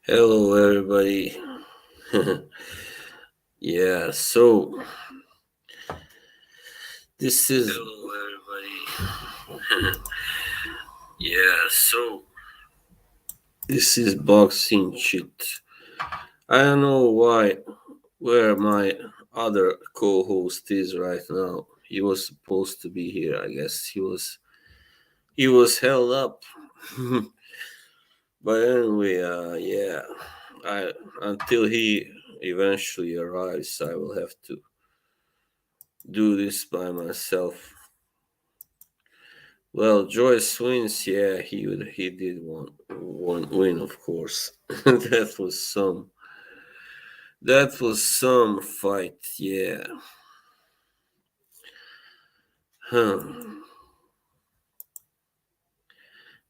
Hello, everybody. Yeah, so this is. Hello, everybody. Yeah, so this is boxing Chit. I don't know where my other co-host is right now. He was supposed to be here. I guess he was held up. But anyway, yeah, I until he eventually arrives, I will have to do this by myself. Well, Joyce wins. Yeah, he did one win, of course. That was some fight. Yeah. Huh.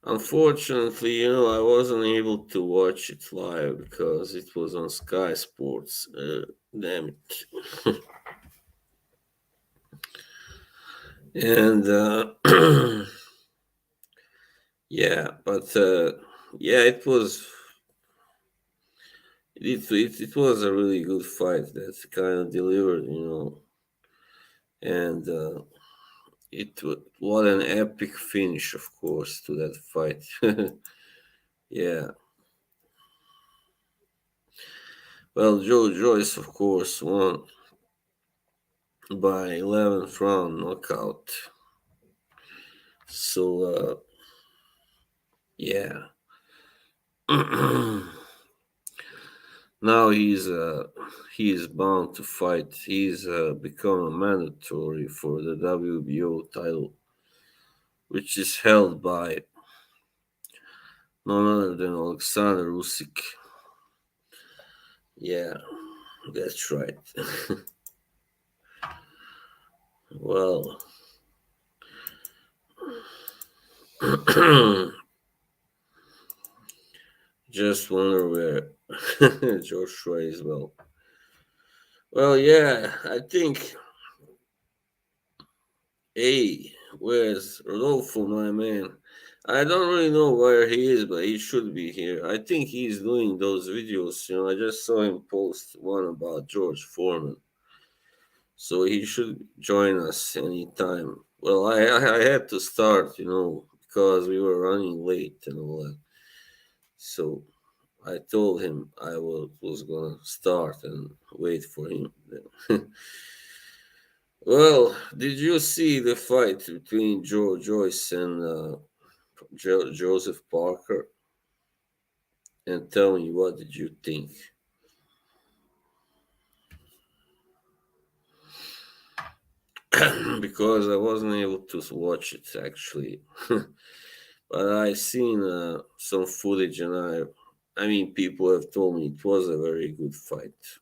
Unfortunately, I wasn't able to watch it live because it was on Sky Sports. Damn it. And yeah, but yeah, it was a really good fight that kind of delivered. And what an epic finish, of course, to that fight. Yeah. Well, Joyce, of course, won by 11th round knockout. So, yeah. Now he is bound to fight. He's become a mandatory for the WBO title, which is held by none other than Alexander Usyk. Yeah, that's right. Well, just wonder where Joshua is. Well, yeah, I think. Hey, where's Rodolfo, my man? I don't really know where he is, but he should be here. I think he's doing those videos. I just saw him post one about George Foreman, so he should join us anytime. Well, I had to start, because we were running late and all that. So I told him I was gonna start and wait for him. Well, did you see the fight between Joyce and Joseph Parker? And tell me, what did you think? Because I wasn't able to watch it actually, but I seen some footage, and I mean, people have told me it was a very good fight.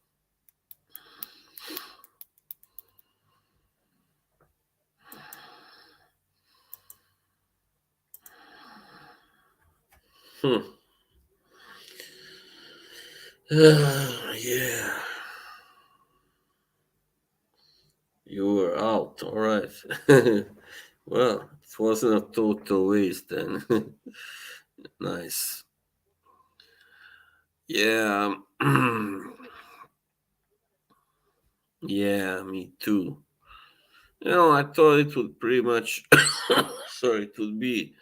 Hmm. Yeah, you were out. All right. Well, it wasn't a total waste then. Nice. Yeah. Yeah, me too. I thought it would pretty much, sorry, it would be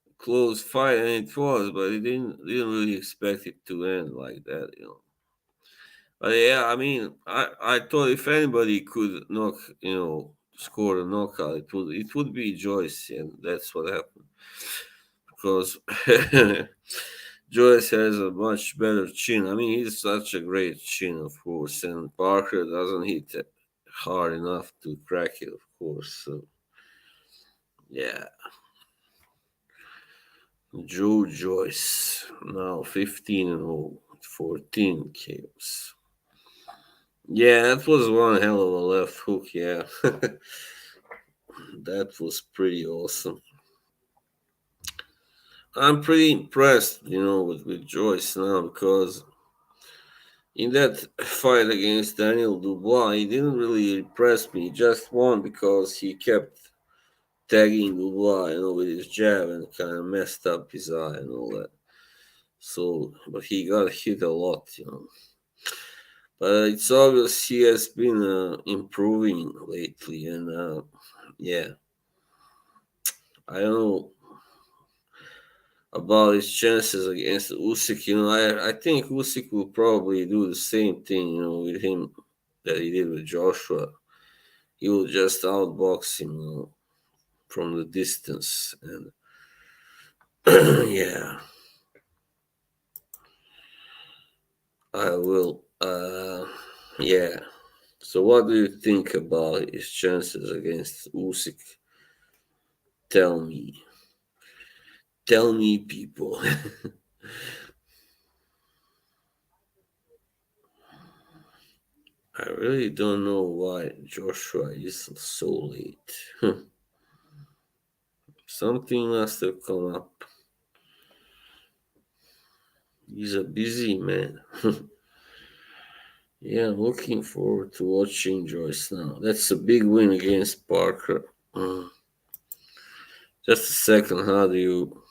a close fight, and it was, but I didn't really expect it to end like that. But yeah, I mean, I thought if anybody could score a knockout, it would be Joyce, and that's what happened because Joyce has a much better chin. I mean, he's such a great chin, of course, and Parker doesn't hit it hard enough to crack it, of course. So yeah, Joe Joyce now 15 and 0, 14 KOs. Yeah, that was one hell of a left hook. Yeah, that was pretty awesome. I'm pretty impressed, with Joyce now because in that fight against Daniel Dubois, he didn't really impress me. He just won because he kept tagging Dubois, with his jab and kind of messed up his eye and all that. So, but he got hit a lot, But it's obvious he has been improving lately, and yeah, I don't know about his chances against Usyk. I think Usyk will probably do the same thing, with him that he did with Joshua. He will just outbox him, from the distance, and yeah, I will. Yeah. So, what do you think about his chances against Usyk? Tell me, tell me, people. I really don't know why Joshua is so late. Something must have come up. He's a busy man. Yeah, I'm looking forward to watching Joyce now. That's a big win against Parker. Just a second, how do you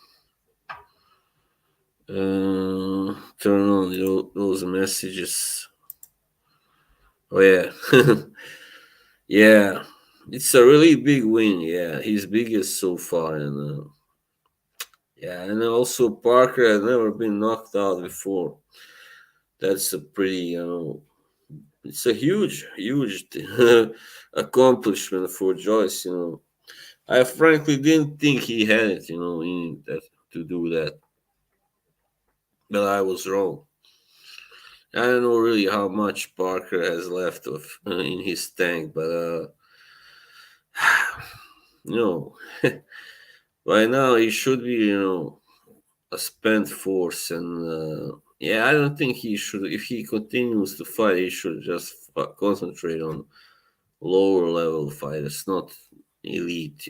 turn on those messages? Oh, yeah. Yeah, it's a really big win. Yeah, his biggest so far. And yeah, and also Parker had never been knocked out before. That's a pretty, it's a huge, huge accomplishment for Joyce. I frankly didn't think he had it, in that to do that, but I was wrong. I don't know really how much Parker has left of in his tank, but you know, right now he should be, a spent force, and yeah, I don't think he should. If he continues to fight, he should just concentrate on lower level fighters, not elite.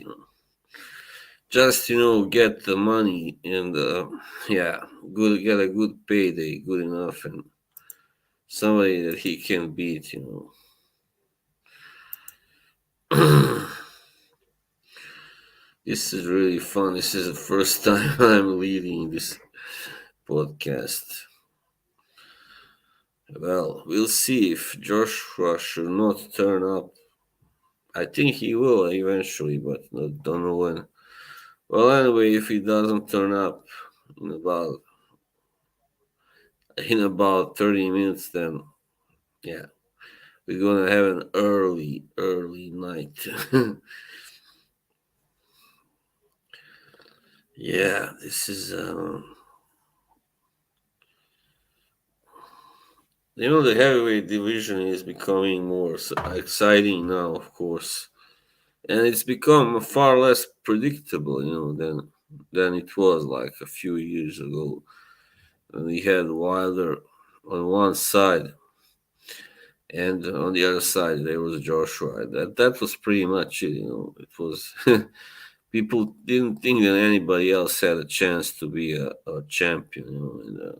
Just get the money and yeah, good get a good payday, good enough, and somebody that he can beat. This is really fun. This is the first time I'm leading this podcast. Well, we'll see if Joshua should not turn up. I think he will eventually, but don't know when. Well, anyway, if he doesn't turn up in about 30 minutes, then yeah, we're gonna have an early night. Yeah, this is the heavyweight division is becoming more exciting now, of course, and it's become far less predictable, than it was like a few years ago. And we had Wilder on one side, and on the other side there was Joshua. That was pretty much it. It was people didn't think that anybody else had a chance to be a champion.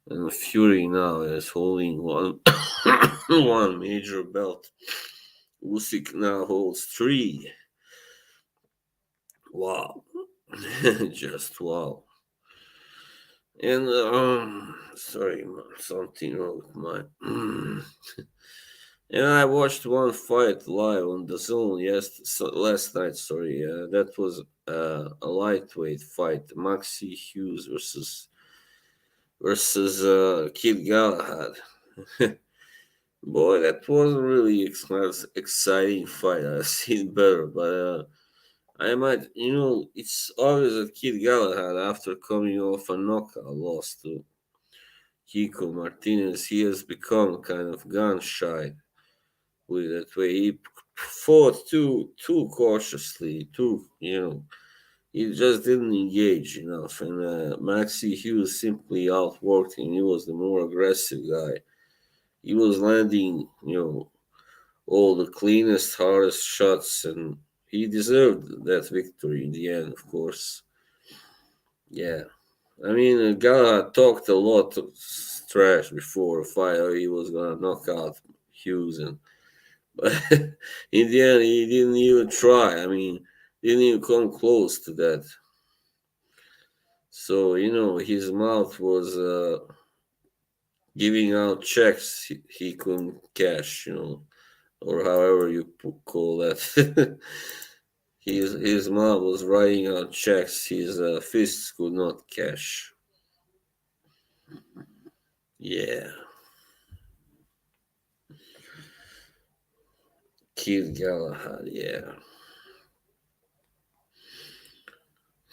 And Fury now is holding one one major belt. Usyk now holds three. Wow, just wow. And sorry, something wrong with my. And I watched one fight live on the Zone last night. Sorry, that was a lightweight fight, Maxi Hughes versus Kid Galahad. Boy, that wasn't really exciting fight. I've seen better, but I might, it's obvious that Kid Galahad, after coming off a knockout loss to Kiko Martinez, he has become kind of gun shy with that way. He fought too cautiously, he just didn't engage enough. And Maxi Hughes simply outworked him. He was the more aggressive guy. He was landing, all the cleanest, hardest shots, and he deserved that victory in the end, of course. Yeah. I mean, Galahad talked a lot of trash before the fight. How he was gonna knock out Hughes, and but in the end, he didn't even try. I mean, didn't even come close to that. So his mouth was giving out checks he couldn't cash. Or however you call that. his mouth was writing out checks his fists could not cash. Yeah, Kid Galahad. Yeah.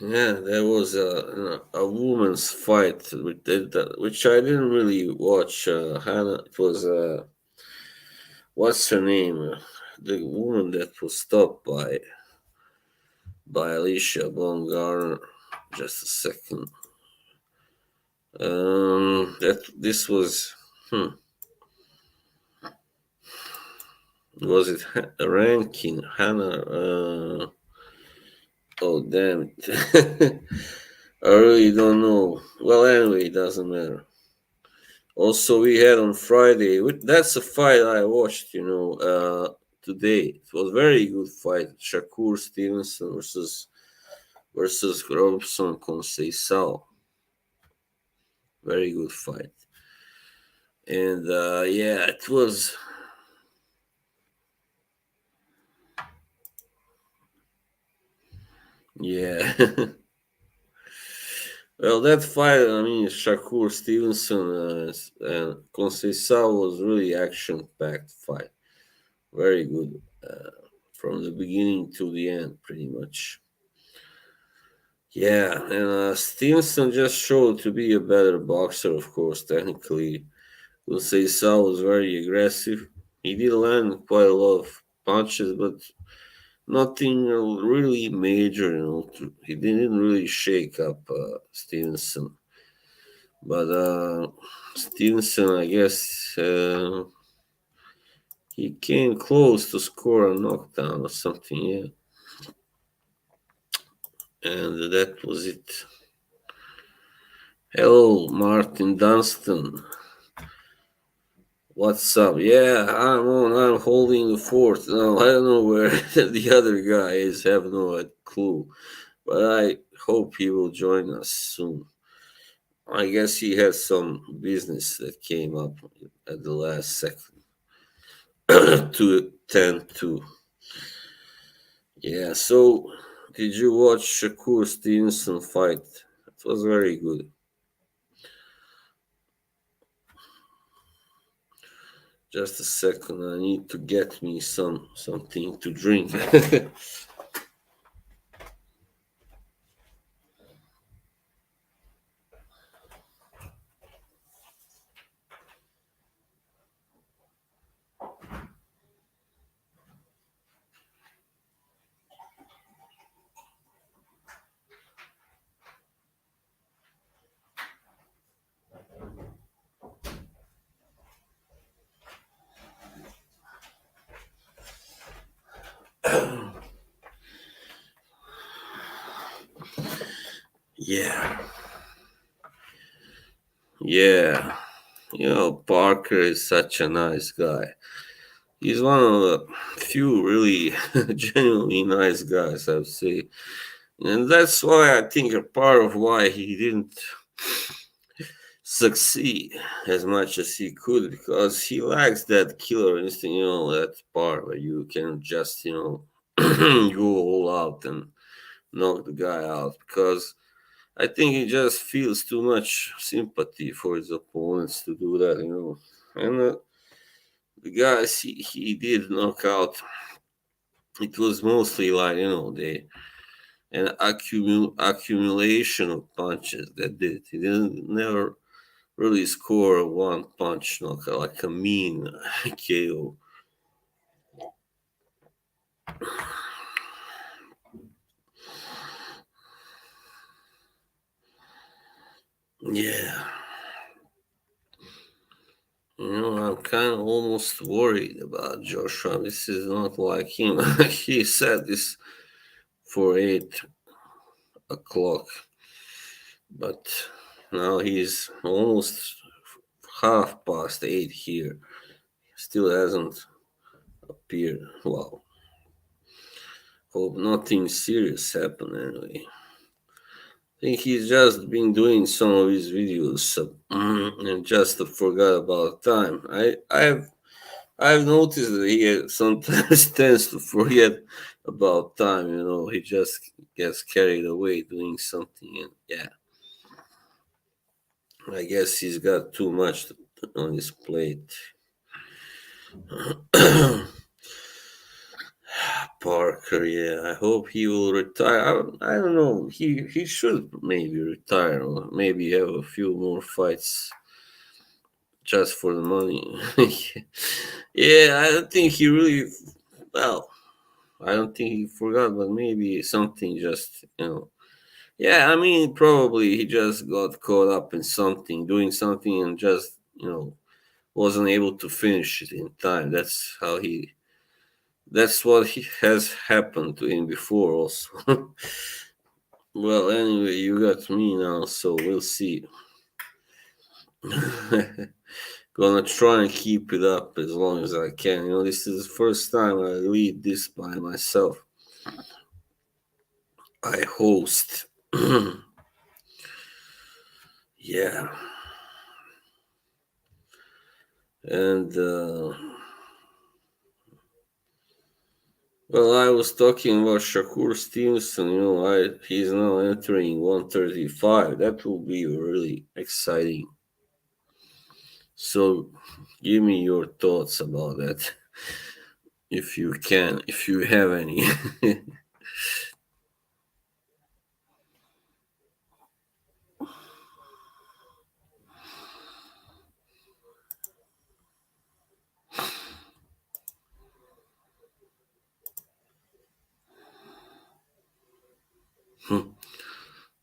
Yeah, there was a woman's fight which I didn't really watch. Hannah, it was what's her name? The woman that was stopped by Alicia Baumgartner. Just a second. That this was. Was it ranking Hannah? Oh damn it! I really don't know. Well, anyway, it doesn't matter. Also, we had on Friday. That's a fight I watched. Today. It was a very good fight. Shakur Stevenson versus Robson Conceição. Very good fight. And yeah, it was. Yeah. Well, that fight, I mean, Shakur Stevenson and Conceição was really action-packed fight. Very good from the beginning to the end, pretty much. Yeah, and Stevenson just showed to be a better boxer, of course, technically. Conceição was very aggressive. He did land quite a lot of punches, but nothing really major, He didn't really shake up Stevenson. But Stevenson, I guess, he came close to score a knockdown or something, yeah. And that was it. Hello, Martin Dunstan. What's up? Yeah, I'm on. I'm holding the fort. No, I don't know where the other guy is. Have no clue. But I hope he will join us soon. I guess he has some business that came up at the last second to attend to. Yeah, so did you watch Shakur Stevenson fight? It was very good. Just a second, I need to get me something to drink. Yeah, yeah. Parker is such a nice guy. He's one of the few really genuinely nice guys, I would say. And that's why I think a part of why he didn't succeed as much as he could, because he lacks that killer instinct, that part where you can just, go all out and knock the guy out. Because I think he just feels too much sympathy for his opponents to do that. And the guys he did knock out, it was mostly like, the an accumulation of punches that did. He didn't never really score one punch knockout like a mean KO. Yeah. I'm kind of almost worried about Joshua. This is not like him. He said this for 8 o'clock, but now he's almost half past 8 here. Still hasn't appeared. Wow. Hope nothing serious happened anyway. think he's just been doing some of his videos and just forgot about time. I've noticed that he sometimes tends to forget about time. He just gets carried away doing something, and yeah, I guess he's got too much on his plate. Parker, yeah, I hope he will retire. I don't know. He should maybe retire or maybe have a few more fights just for the money. Yeah, I don't think he really. Well, I don't think he forgot, but maybe something just. Yeah, I mean, probably he just got caught up in something, doing something, and just wasn't able to finish it in time. That's how he. That's what has happened to him before, also. Well, anyway, you got me now, so we'll see. Gonna try and keep it up as long as I can. This is the first time I lead this by myself. I host. Yeah. And, well, I was talking about Shakur Stevenson. He's now entering 135. That will be really exciting. So, give me your thoughts about that, if you can, if you have any.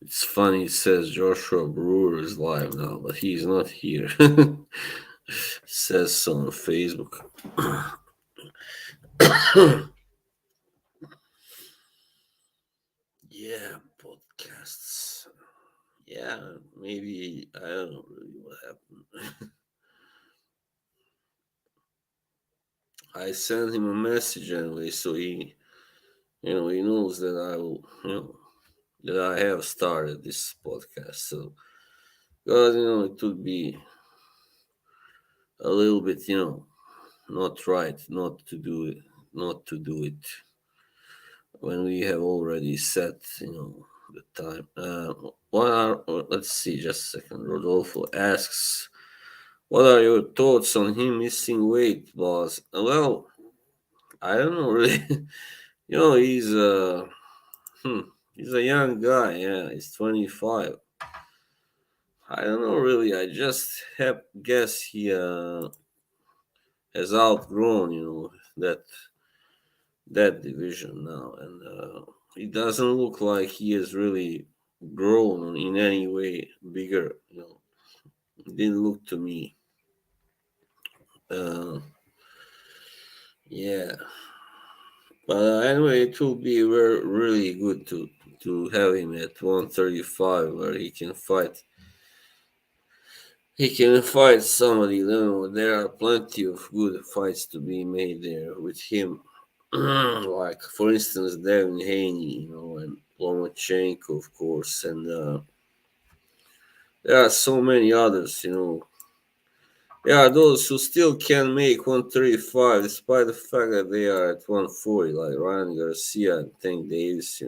It's funny, it says Joshua Brewer is live now, but he's not here. Says so on Facebook. Yeah, podcasts. Yeah, maybe I don't know really what happened. I sent him a message anyway, so he knows that I will, that I have started this podcast. So, because it would be a little bit, not right not to do it when we have already set, the time. Let's see, just a second. Rodolfo asks, what are your thoughts on him missing weight, boss? Well, I don't know really. He's hmm, he's a young guy. Yeah, he's 25. I don't know really. I just have guess he has outgrown, that division now, and it doesn't look like he has really grown in any way bigger. It didn't look to me. Uh, yeah, but anyway, it will be really good to have him at 135, where he can fight. He can fight somebody. There are plenty of good fights to be made there with him. Like, for instance, Devin Haney, and Lomachenko, of course, and there are so many others. There are those who still can make 135 despite the fact that they are at 140, like Ryan Garcia and Tank Davis.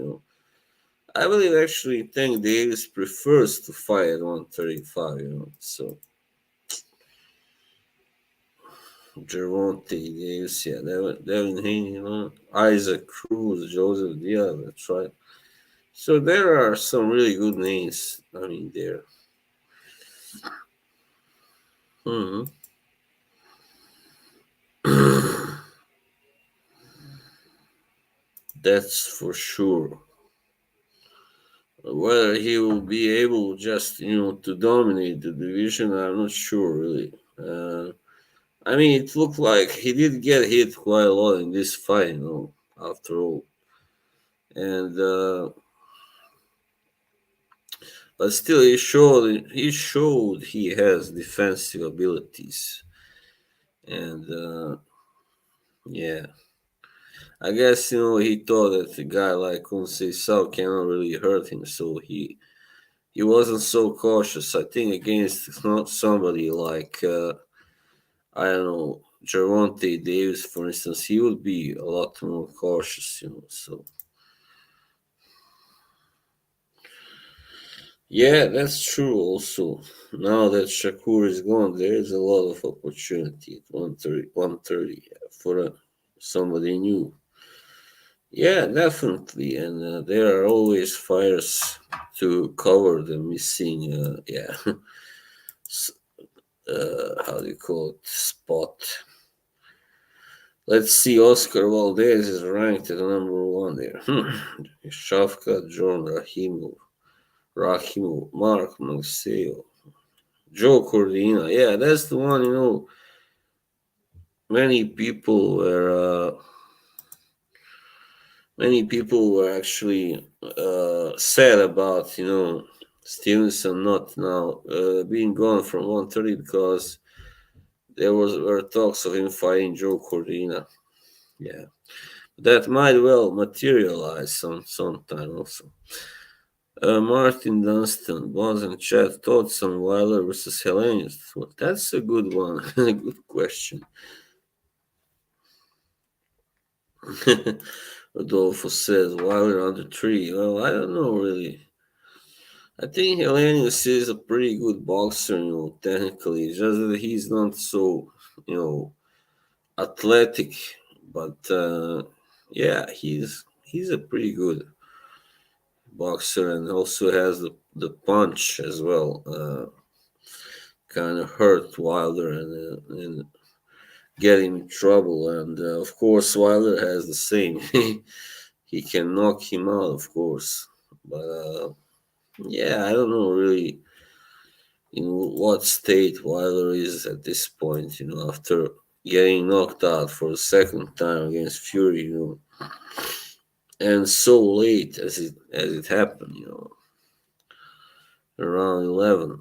I believe actually Tank Davis prefers to fight at 135. So Gervonta Davis, yeah, Devin Haney, Isaac Cruz, Joseph Diaz, that's right. So there are some really good names. I mean, there. Hmm. That's for sure. Whether he will be able just to dominate the division, I'm not sure really. I mean, it looked like he did get hit quite a lot in this fight, after all, and but still, he showed he has defensive abilities, and yeah, I guess he thought that a guy like Sao cannot really hurt him, so he wasn't so cautious. I think against somebody like I don't know, Gervonta Davis, for instance, he would be a lot more cautious, So yeah, that's true. Also, now that Shakur is gone, there is a lot of opportunity at 130 for somebody new. Yeah, definitely, and there are always fires to cover the missing. How do you call it? Spot. Let's see. Oscar Valdez is ranked at number one there. Shafkat, John Rahimov, Mark Magseo, Joe Cordina. Yeah, that's the one. Many people were. Many people were actually sad about Stevenson not now being gone from 130 because there were talks of him fighting Joe Cordina. Yeah, that might well materialize sometime also. Martin Dunstan, Bonds and Chad thoughts on Wilder versus Hellenius. Well, that's a good one. Good question. Rodolfo says Wilder under three. Well, I don't know really. I think Hellenius is a pretty good boxer, technically. It's just that he's not so, athletic. But yeah, he's a pretty good boxer and also has the punch as well. Kind of hurt Wilder and get him in trouble. And of course, Wilder has the same. He can knock him out, of course. But yeah, I don't know really in what state Wilder is at this point, after getting knocked out for the second time against Fury, and so late as it happened, around 11.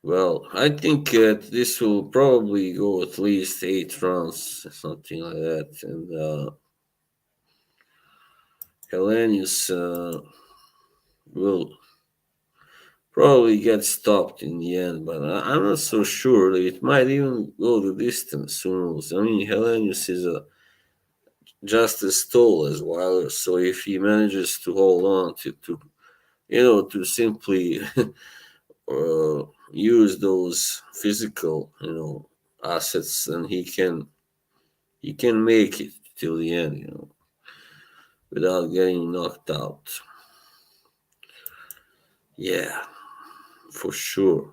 Well, I think this will probably go at least 8 rounds, something like that, and Hellenius will probably get stopped in the end, but I'm not so sure. It might even go the distance. Who knows? I mean, Hellenius is just as tall as Wilder, so if he manages to hold on to simply use those physical, assets, then he can make it till the end, without getting knocked out. Yeah, for sure.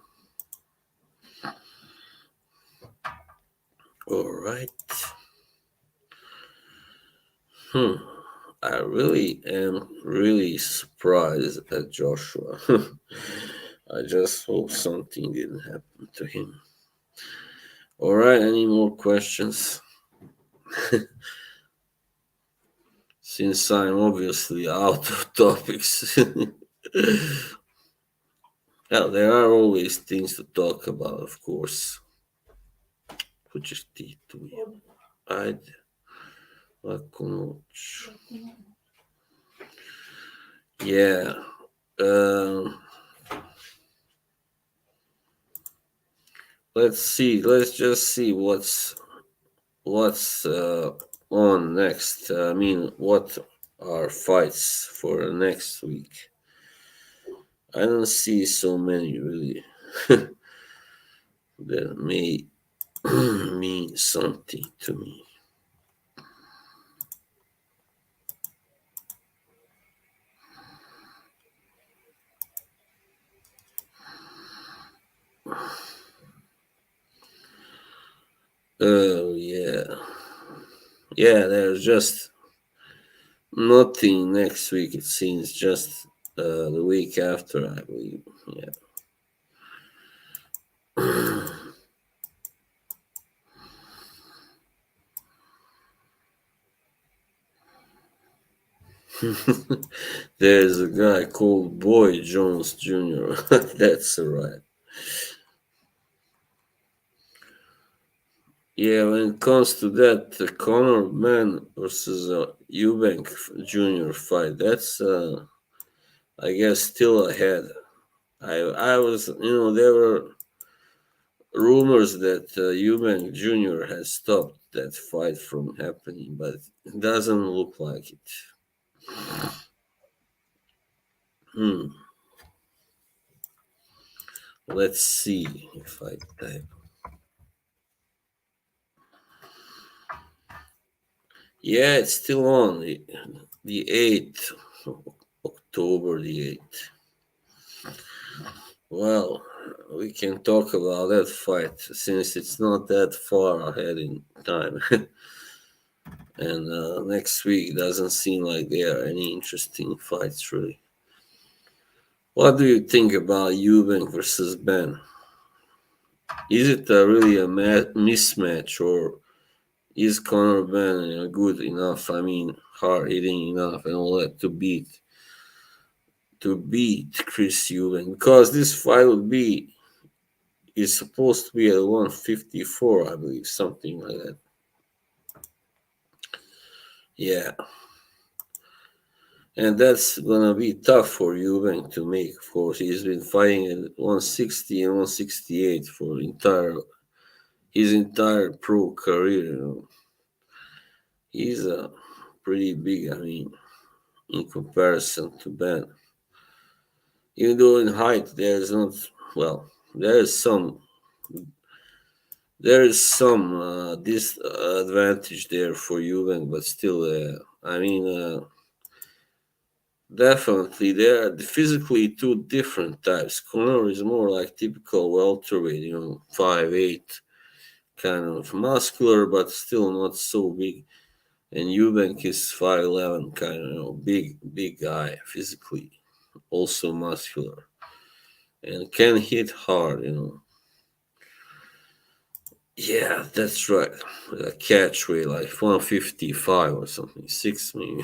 All right. Hmm. I really am really surprised at Joshua. I just hope something didn't happen to him. All right, any more questions? Since I'm obviously out of topics. Well, there are always things to talk about, of course. Почти Ajde, laku noć. Yeah. Um, let's see. Let's just see what's on next. I mean, what are fights for next week? I don't see so many really that may mean something to me. Oh yeah, yeah. There's just nothing next week. It seems just the week after, I believe. Yeah. There's a guy called Boy Jones Jr. That's right. Yeah, when it comes to that, the Conor Man versus Eubank Jr. fight, that's I guess still ahead. I was, there were rumors that Eubank Jr. has stopped that fight from happening, but it doesn't look like it. Hmm. Let's see if I type. Yeah, it's still on the 8th, October the 8th. Well, we can talk about that fight since it's not that far ahead in time. And next week doesn't seem like there are any interesting fights, really. What do you think about Eubank versus Ben? Is it really a mismatch, or is Conor Ben good enough? I mean, hard hitting enough and all that to beat Chris Eubank? Because this fight would be is supposed to be at 154, I believe, something like that. Yeah, and that's gonna be tough for Eubank to make. Of course, he's been fighting at 160 and 168 for his entire pro career. He's a pretty big. I mean, in comparison to Ben, even though in height there's not. Well, there is some. There is some disadvantage there for Eubank, but still, I mean, definitely they are physically two different types. Conor is more like typical welterweight, 5'8", kind of muscular, but still not so big. And Eubank is 5'11", kind of big guy physically, also muscular, and can hit hard. Yeah, that's right. A catch weight like 155 or something, six maybe.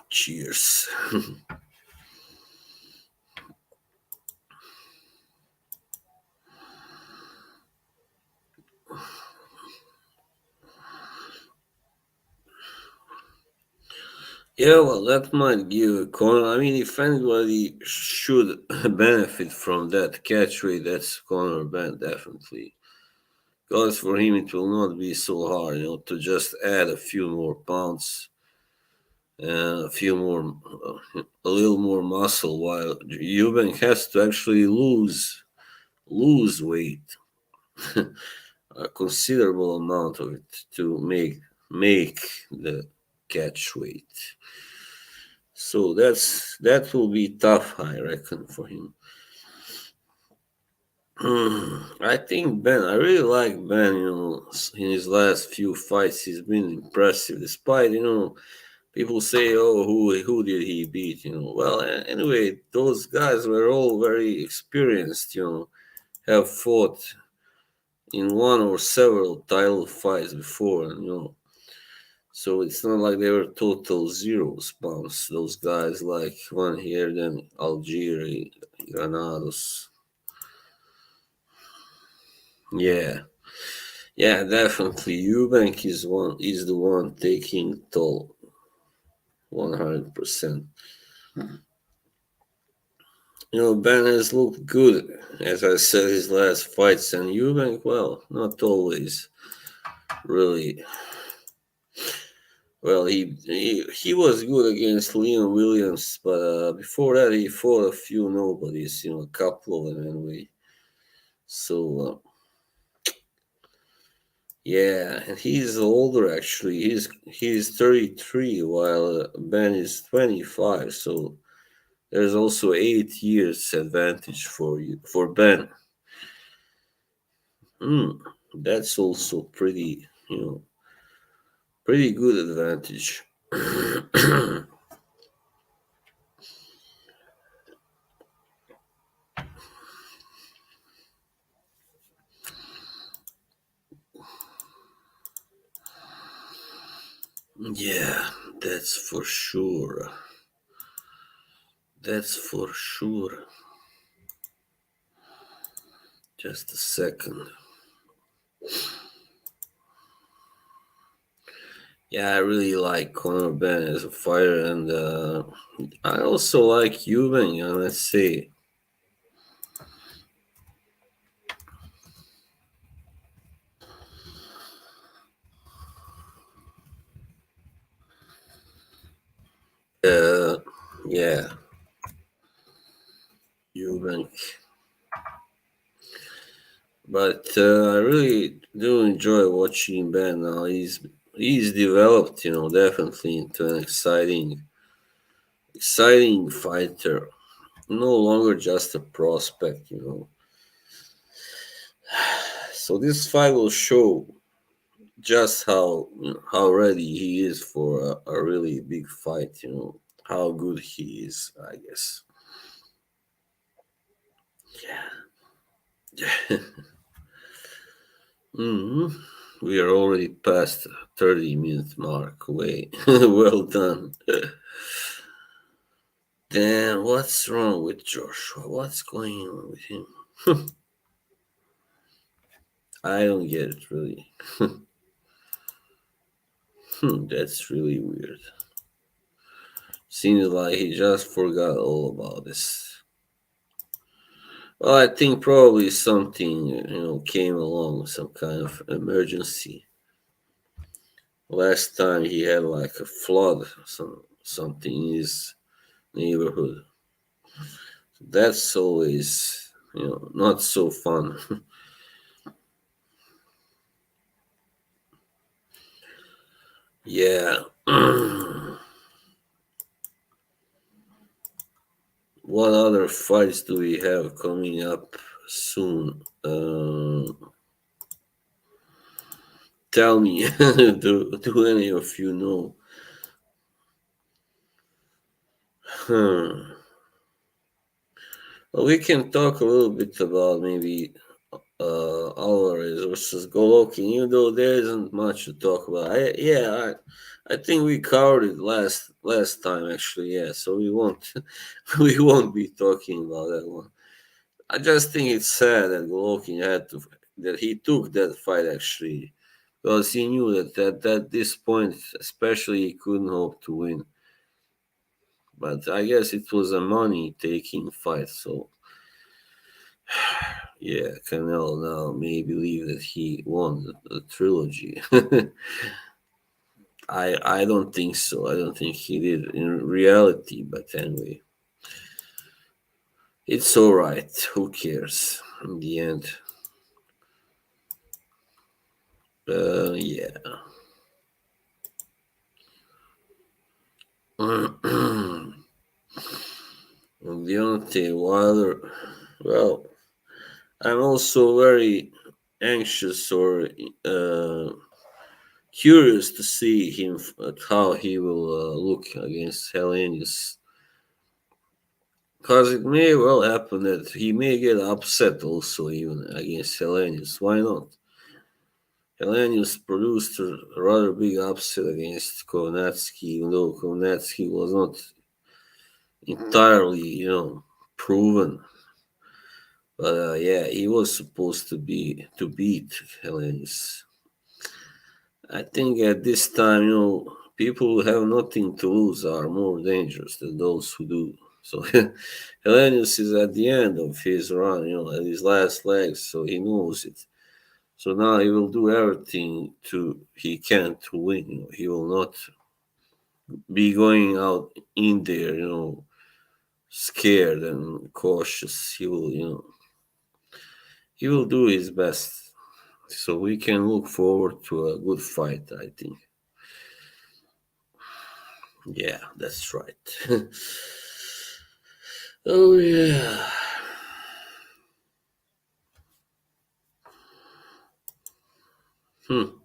Cheers. Yeah, well, that might give a Conor. I mean, if anybody should benefit from that catch rate, that's Conor Ben, definitely. Because for him, it will not be so hard, to just add a few more pounds and a little more muscle, while Eubank has to actually lose weight, a considerable amount of it to make the catch weight. So that will be tough, I reckon, for him. I think Ben. I really like Ben. In his last few fights, he's been impressive. Despite people say, "Oh, who did he beat?" Well, anyway, those guys were all very experienced. Have fought in one or several title fights before, and so it's not like they were total zeros bombs. Those guys like Van Heerden, Algieri, Granados. Yeah, yeah, definitely. Eubank is the one taking toll, 100%. Ben has looked good, as I said, his last fights, and Eubank, well, not always really. Well, he was good against Leon Williams, but before that he fought a few nobodies, a couple of them anyway. So yeah, and he's older actually. He's 33, while Ben is 25. So there's also 8 years advantage for Ben. Hmm, that's also pretty good advantage. Yeah, that's for sure. That's for sure. Just a second. Yeah, I really like Conor Ben as a fighter, and I also like Eubank. Let's see. Uh, yeah, Eubank. But I really do enjoy watching Ben now. He's developed, definitely into an exciting fighter. No longer just a prospect. So this fight will show just how ready he is for a really big fight. How good he is, I guess. Yeah. hmm We are already past 30-minute mark. Way well done. Damn, what's wrong with Joshua? What's going on with him? I don't get it really. That's really weird. Seems like he just forgot all about this. Well, I think probably something came along, some kind of emergency. Last time he had like a flood, something in his neighborhood. That's always not so fun. Yeah. What other fights do we have coming up soon? Tell me, do any of you know? Huh. Well, we can talk a little bit about maybe Alvarez versus Golovkin, even though there isn't much to talk about. I think we covered it last time actually. Yeah, so we won't we won't be talking about that one. I just think it's sad that Golovkin had to that he took that fight actually because he knew that at this point, especially, he couldn't hope to win. But I guess it was a money taking fight, so yeah, Canelo now may believe that he won the trilogy. I don't think so. I don't think he did in reality. But anyway, it's all right. Who cares in the end? Yeah. Deontay Wilder. Well, I'm also very anxious or curious to see him how he will look against Hellenius. Because it may well happen that he may get upset also even against Hellenius. Why not? Hellenius produced a rather big upset against Kownacki, even though Kownacki was not entirely, proven. But yeah, he was supposed to beat Hellenius. I think at this time, people who have nothing to lose are more dangerous than those who do. So Hellenius is at the end of his run, at his last legs, so he knows it. So now he will do everything he can to win. He will not be going out in there, scared and cautious. He will do his best. So we can look forward to a good fight, I think. Yeah, that's right. Oh yeah. Hmm.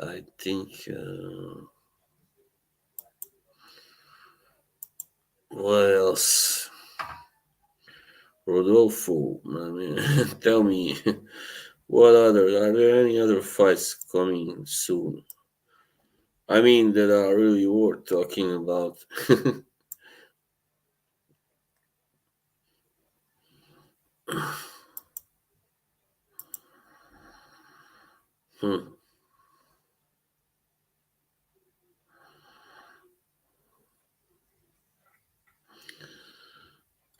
I think. What else? Rodolfo. I mean, tell me, what other? Are there any other fights coming soon? I mean, that are really worth talking about. Hmm.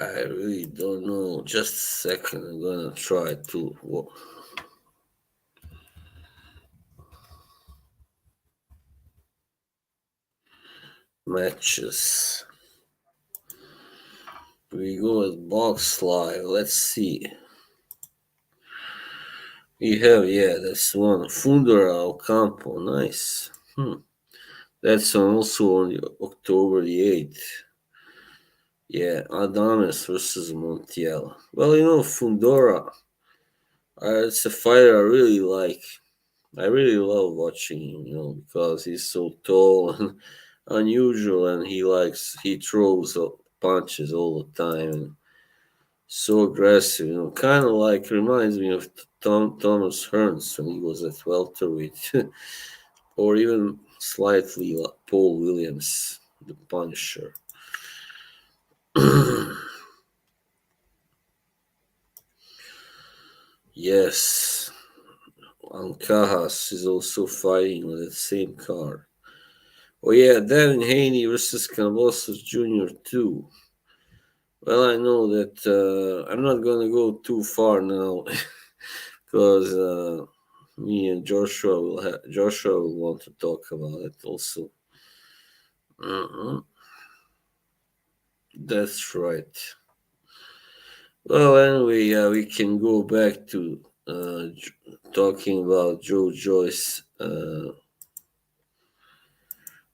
I really don't know. Just a second. I'm gonna try to matches. We go with box live. Let's see. We have, yeah, that's one. Fundora Ocampo. Nice. That's also on October the 8th. Yeah, Adames versus Montiel. Well, Fundora, it's a fighter I really like. I really love watching him, because he's so tall and unusual, and he throws punches all the time, and so aggressive, kind of like reminds me of Thomas Hearns when he was at welterweight, or even slightly like Paul Williams, the Punisher. Yes, Ancajas is also fighting on the same card. Oh yeah, Devin Haney versus Cambosos Jr. too. Well, I know that I'm not gonna go too far now because me and Joshua will want to talk about it also. That's right. Well, anyway, we can go back to talking about Joe Joyce.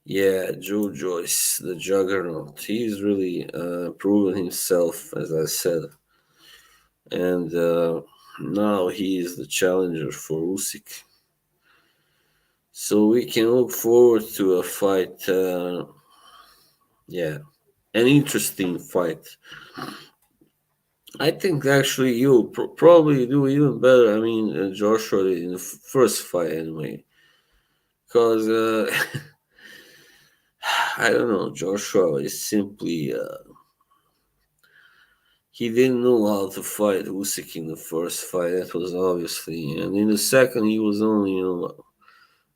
Yeah, Joe Joyce, the Juggernaut. He's really proven himself, as I said, and now he is the challenger for Usyk. So we can look forward to a fight. Yeah, an interesting fight. I think actually you'll probably do even better. I mean, Joshua did in the first fight anyway, because I don't know. Joshua is simply he didn't know how to fight Usyk in the first fight. That was obviously, and in the second he was only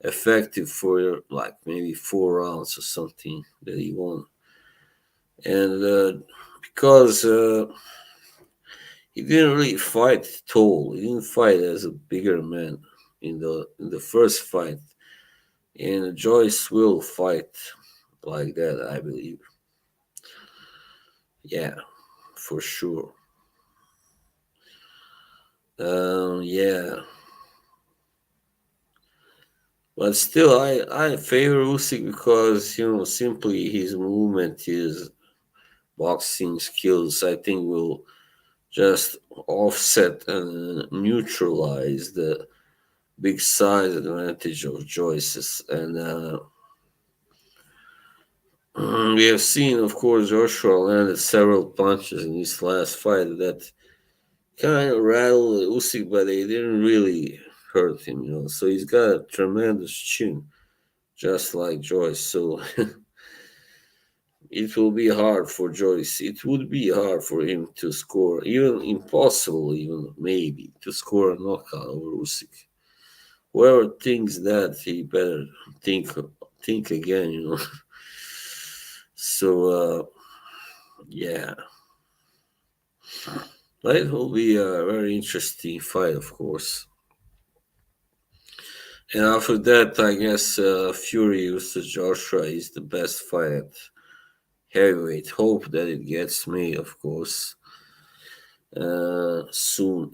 effective for like maybe 4 rounds or something that he won, and because he didn't really fight tall. He didn't fight as a bigger man in the first fight, and Joyce will fight like that, I believe. Yeah, for sure. Yeah, but still, I favor Usyk because simply his movement, his boxing skills, I think will just offset and neutralize the big size advantage of Joyce's. And we have seen, of course, Joshua landed several punches in his last fight that kind of rattled Usyk, but they didn't really hurt him. So he's got a tremendous chin, just like Joyce. So it will be hard for Joyce. It would be hard for him to score, even impossible, even maybe to score a knockout over Usyk. Whoever thinks that, he better think think again. So yeah, but it will be a very interesting fight, of course. And after that, I guess Fury versus Joshua is the best fight at heavyweight. Hope that it gets made, of course, soon.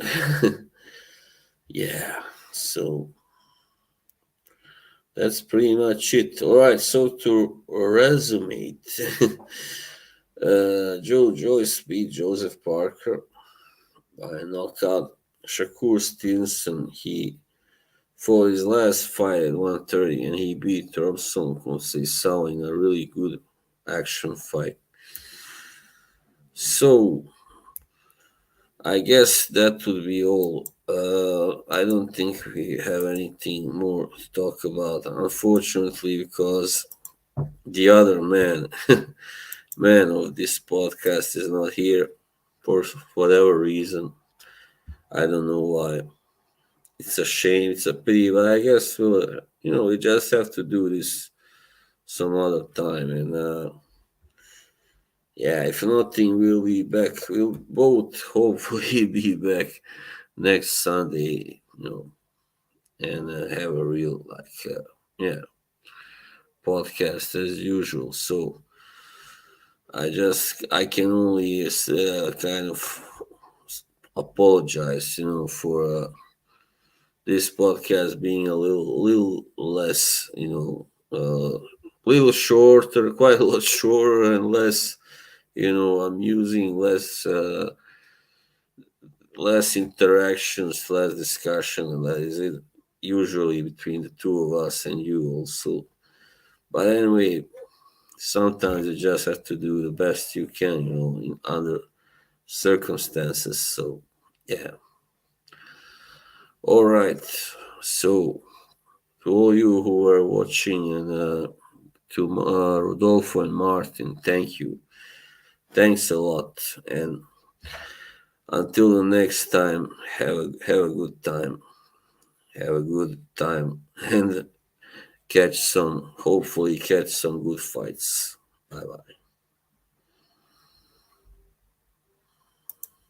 Yeah, so that's pretty much it. All right, so to resume it, Joe Joyce beat Joseph Parker by knockout. Shakur Stevenson, he for his last fight at 130, and he beat Robson Conceição in a really good action fight. So I guess that would be all. I don't think we have anything more to talk about, unfortunately, because the other man of this podcast is not here for whatever reason. I don't know why. It's a shame. It's a pity, but I guess we just have to do this some other time. And Yeah, if nothing, we'll be back. We'll both hopefully be back next Sunday, and have a real yeah podcast as usual. So I can only kind of apologize, for this podcast being a little less, little shorter, quite a lot shorter and less. I'm using less interactions, less discussion, and that is it usually between the two of us and you also. But anyway, sometimes you just have to do the best you can, in under circumstances. So yeah. All right. So to all you who are watching and to Rodolfo and Martin, thank you. Thanks a lot. And until the next time, have a good time. Have a good time and hopefully catch some good fights. Bye bye.